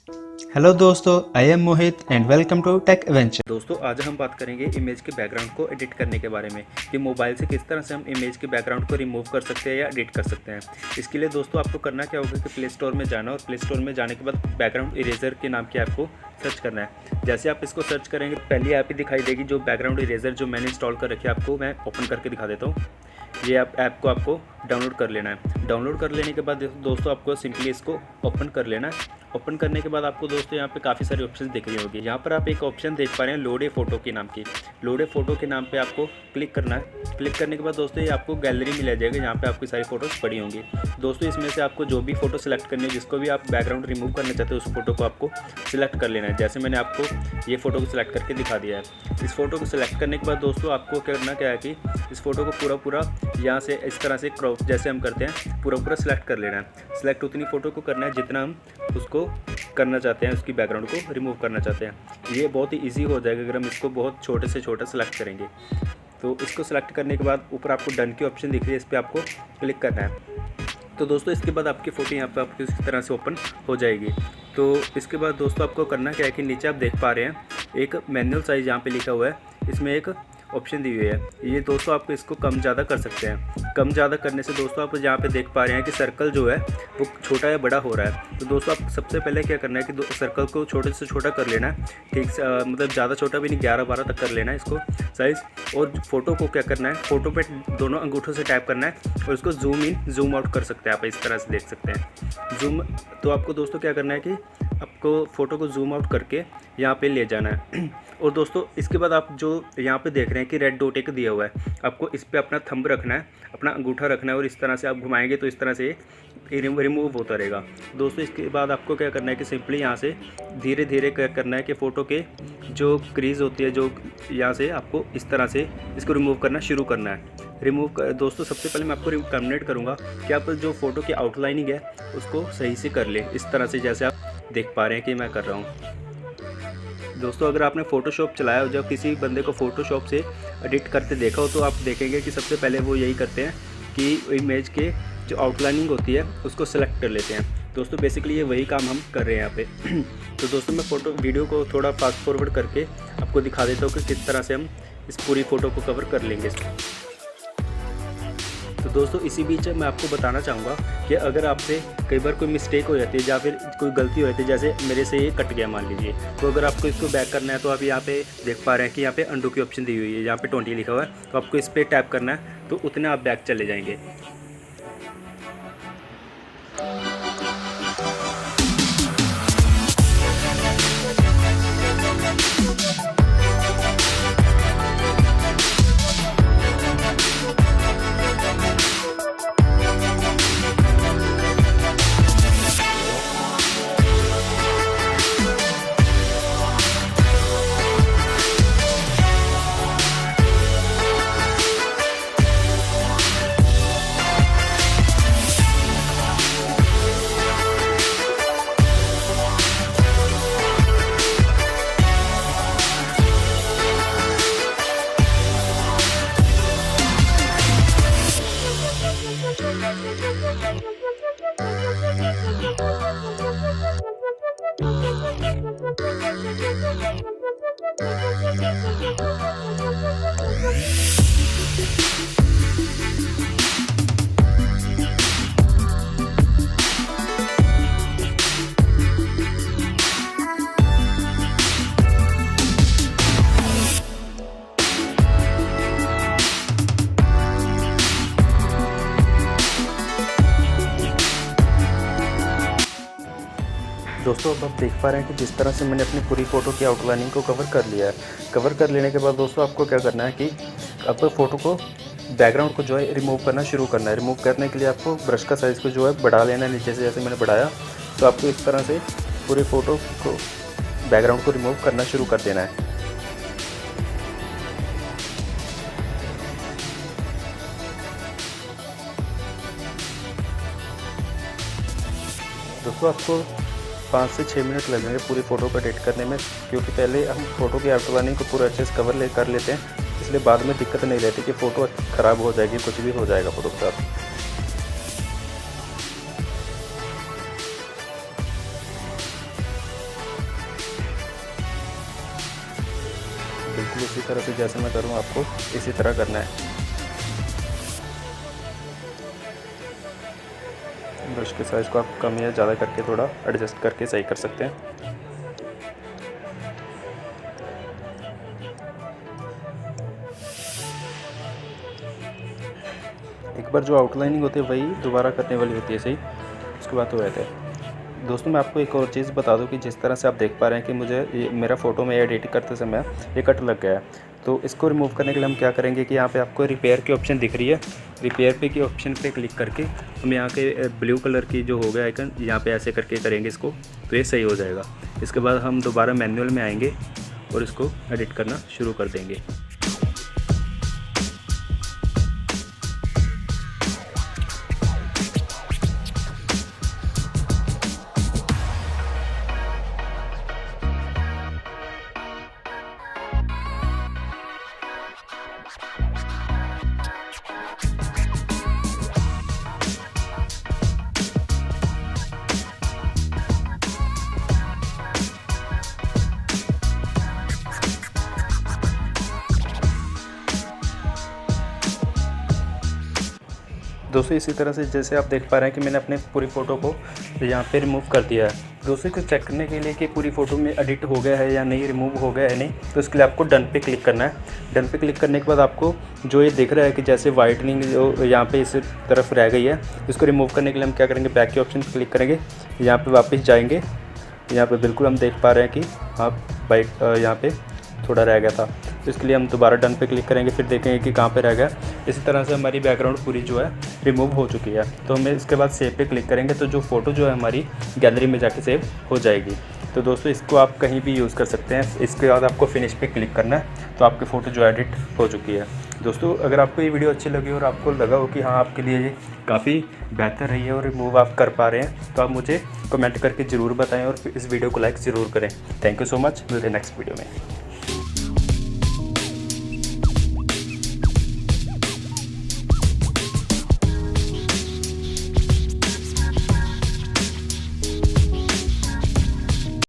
Hello दोस्तों, I am Mohit and welcome to tech adventure. दोस्तों आज हम बात करेंगे इमेज के बैकग्राउंड को एडिट करने के बारे में कि मोबाइल से किस तरह से हम इमेज के बैकग्राउंड को रिमूव कर सकते हैं या एडिट कर सकते हैं। इसके लिए दोस्तों आपको करना क्या होगा कि प्ले स्टोर में जाना और प्ले स्टोर में जाने के बाद बैकग्राउंड इरेजर के नाम की ऐप को सर्च करना है। जैसे आप इसको सर्च करेंगे पहली ऐप ही दिखाई देगी जो बैकग्राउंड इरेजर जो मैंने इंस्टॉल कर रखी है। आपको मैं ओपन करके दिखा देता हूँ। ये ऐप को आपको डाउनलोड कर लेना है। डाउनलोड कर लेने के बाद दोस्तों आपको सिंपली इसको ओपन कर लेना है। ओपन करने के बाद आपको दोस्तों यहाँ पे काफ़ी सारे ऑप्शंस दिख रही होगी। यहाँ पर आप एक ऑप्शन देख पा रहे हैं लोड ए फोटो के नाम की। लोड ए फोटो के नाम पे आपको क्लिक करना है। क्लिक करने के बाद दोस्तों ये आपको गैलरी में ले जाएगा जहाँ पे आपकी सारी फोटोज़ पड़ी होंगी। दोस्तों इसमें से आपको जो भी फोटो सेलेक्ट करनी है, जिसको भी आप बैकग्राउंड रिमूव करना चाहते हो उस फोटो को आपको सिलेक्ट कर लेना है। जैसे मैंने आपको ये फ़ोटो को सिलेक्ट करके दिखा दिया है। इस फोटो को सिलेक्ट करने के बाद दोस्तों आपको करना क्या है कि इस फोटो को पूरा यहाँ से इस तरह से क्रॉप जैसे हम करते हैं पूरा सिलेक्ट कर लेना है। सिलेक्ट उतनी फ़ोटो को करना है जितना हम उसको करना चाहते हैं, उसकी बैकग्राउंड को रिमूव करना चाहते हैं। ये बहुत ही इजी हो जाएगा अगर हम इसको बहुत छोटे से छोटा सेलेक्ट करेंगे। तो इसको सेलेक्ट करने के बाद ऊपर आपको डन की ऑप्शन दिख रही है, इस पर आपको क्लिक करना है। तो दोस्तों इसके बाद आपकी फ़ोटो यहाँ पर आपकी इस तरह से ओपन हो जाएगी। तो इसके बाद दोस्तों आपको करना क्या है कि नीचे आप देख पा रहे हैं एक मैनुअल साइज़ यहाँ पे लिखा हुआ है, इसमें एक ऑप्शन दी हुई है। ये दोस्तों आप इसको कम ज़्यादा कर सकते हैं। कम ज़्यादा करने से दोस्तों आप यहाँ पे देख पा रहे हैं कि सर्कल जो है वो छोटा या बड़ा हो रहा है। तो दोस्तों आप सबसे पहले क्या करना है कि सर्कल को छोटे से छोटा कर लेना है। ठीक से मतलब ज़्यादा छोटा भी नहीं, 11-12 तक कर लेना है इसको साइज़। और फोटो को क्या करना है, फोटो पे दोनों अंगूठों से टैप करना है और इसको जूम इन जूम आउट कर सकते हैं। आप इस तरह से देख सकते हैं जूम। तो आपको दोस्तों क्या करना है कि आपको फ़ोटो को जूम आउट करके यहाँ पे ले जाना है। और दोस्तों इसके बाद आप जो यहाँ पे देख रहे हैं कि रेड डॉट एक दिया हुआ है, आपको इस पर अपना थंब रखना है, अपना अंगूठा रखना है और इस तरह से आप घुमाएंगे तो इस तरह से रिमूव होता रहेगा। दोस्तों इसके बाद आपको क्या करना है कि सिंपली यहाँ से धीरे धीरे क्या करना है कि फ़ोटो के जो क्रीज होती है, जो यहाँ से आपको इस तरह से इसको रिमूव करना शुरू करना है। दोस्तों सबसे पहले मैं आपको रिकमेंडेड करूँगा कि आप जो फ़ोटो की आउटलाइनिंग है उसको सही से कर ले, इस तरह से जैसे आप देख पा रहे हैं कि मैं कर रहा हूँ। दोस्तों अगर आपने फ़ोटोशॉप चलाया हो, जब किसी बंदे को फ़ोटोशॉप से एडिट करते देखा हो, तो आप देखेंगे कि सबसे पहले वो यही करते हैं कि इमेज के जो आउटलाइनिंग होती है उसको सेलेक्ट कर लेते हैं। दोस्तों बेसिकली ये वही काम हम कर रहे हैं यहाँ पे। तो दोस्तों मैं वीडियो को थोड़ा फास्ट फॉरवर्ड करके आपको दिखा देता हूँ कि किस तरह से हम इस पूरी फ़ोटो को कवर कर लेंगे। तो दोस्तों इसी बीच मैं आपको बताना चाहूँगा कि अगर आपसे कई बार कोई मिस्टेक हो जाती है या फिर कोई गलती हो जाती है, जैसे मेरे से ये कट गया मान लीजिए, तो अगर आपको इसको बैक करना है तो आप यहाँ पे देख पा रहे हैं कि यहाँ पे अंडू की ऑप्शन दी हुई है, यहाँ पे 20 लिखा हुआ है। तो आपको इस पर टैप करना है तो उतने आप बैक चले जाएंगे। दोस्तों अब आप देख पा रहे हैं कि जिस तरह से मैंने अपनी पूरी फ़ोटो की आउटलाइनिंग को कवर कर लिया है। कवर कर लेने के बाद दोस्तों आपको क्या करना है कि अब फ़ोटो को बैकग्राउंड को जो है रिमूव करना शुरू करना है। रिमूव करने के लिए आपको ब्रश का साइज़ को जो है बढ़ा लेना है नीचे से, जैसे मैंने बढ़ाया। तो आपको इस तरह से पूरी फ़ोटो को बैकग्राउंड को रिमूव करना शुरू कर देना है। दोस्तों आपको 5 से 6 मिनट लगेंगे पूरी फ़ोटो को एडिट करने में, क्योंकि पहले हम फ़ोटो की आउटलाइनिंग को पूरा अच्छे से कर लेते हैं, इसलिए बाद में दिक्कत नहीं रहती कि फ़ोटो ख़राब हो जाएगी, कुछ भी हो जाएगा फ़ोटो के साथ। उसी तरह से जैसे मैं करूँ आपको इसी तरह करना है। ब्रश के साइज़ को आप कम या ज़्यादा करके थोड़ा एडजस्ट करके सही कर सकते हैं। एक बार जो आउटलाइनिंग होती है वही दोबारा करने वाली होती है सही, उसके बाद तो रहता है। दोस्तों मैं आपको एक और चीज़ बता दूं कि जिस तरह से आप देख पा रहे हैं कि मुझे ये मेरा फ़ोटो में एडिट करते समय ये कट लग गया है, तो इसको रिमूव करने के लिए हम क्या करेंगे कि यहाँ पे आपको रिपेयर की ऑप्शन दिख रही है, रिपेयर पे की ऑप्शन पे क्लिक करके हम यहाँ के ब्लू कलर की जो हो गया आइकन यहाँ पे ऐसे करके करेंगे इसको, तो ये सही हो जाएगा। इसके बाद हम दोबारा मैनुअल में आएँगे और इसको एडिट करना शुरू कर देंगे। दोस्तों इसी तरह से जैसे आप देख पा रहे हैं कि मैंने अपने पूरी फ़ोटो को यहाँ पे रिमूव कर दिया है। दोस्तों इसको चेक करने के लिए कि पूरी फ़ोटो में एडिट हो गया है या नहीं, रिमूव हो गया है नहीं, तो इसके लिए आपको डन पे क्लिक करना है। डन पे क्लिक करने के बाद आपको जो ये दिख रहा है कि जैसे वाइटनिंग जो यहाँ पे इस तरफ रह गई है, इसको रिमूव करने के लिए हम क्या करेंगे, बैक के ऑप्शन पर क्लिक करेंगे, यहाँ पर वापस जाएँगे। यहाँ पर बिल्कुल हम देख पा रहे हैं कि आप वाइट यहाँ पर थोड़ा रह गया था, तो इसके लिए हम दोबारा डन पे क्लिक करेंगे, फिर देखेंगे कि कहाँ पे रह गया। इसी तरह से हमारी बैकग्राउंड पूरी जो है रिमूव हो चुकी है। तो हमें इसके बाद सेव पे क्लिक करेंगे तो जो फ़ोटो जो है हमारी गैलरी में जाके सेव हो जाएगी। तो दोस्तों इसको आप कहीं भी यूज़ कर सकते हैं। इसके बाद आपको फिनिश पे क्लिक करना है, तो आपकी फ़ोटो जो एडिट हो चुकी है। दोस्तों अगर आपको ये वीडियो अच्छी लगी और आपको लगा हो कि हाँ आपके लिए ये काफ़ी बेहतर रही है और रिमूव आप कर पा रहे हैं, तो आप मुझे कमेंट करके ज़रूर बताएं और इस वीडियो को लाइक ज़रूर करें। थैंक यू सो मच, मिलते हैं नेक्स्ट वीडियो में।